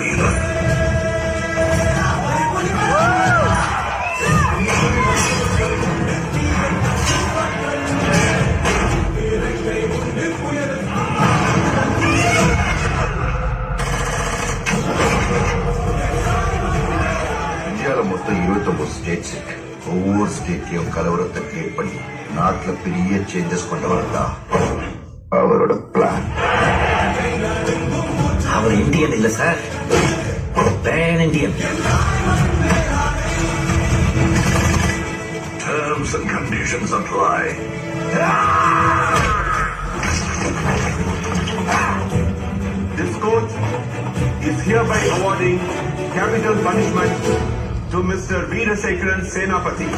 மாநிலம். இந்தியாவில மொத்தம் 29 ஸ்டேட்ஸ் இருக்கு. ஒவ்வொரு ஸ்டேட்லயும் கலவரத்தை கிரியேட் பண்ணி நாட்டுல பெரிய சேஞ்சஸ் கொண்டு வரதா அவரோட பிளான். அவர் இந்தியன் இல்ல sir, pan Indian. Terms and conditions apply. This court is hereby awarding capital punishment to Mr. Veerasekaran Senapati.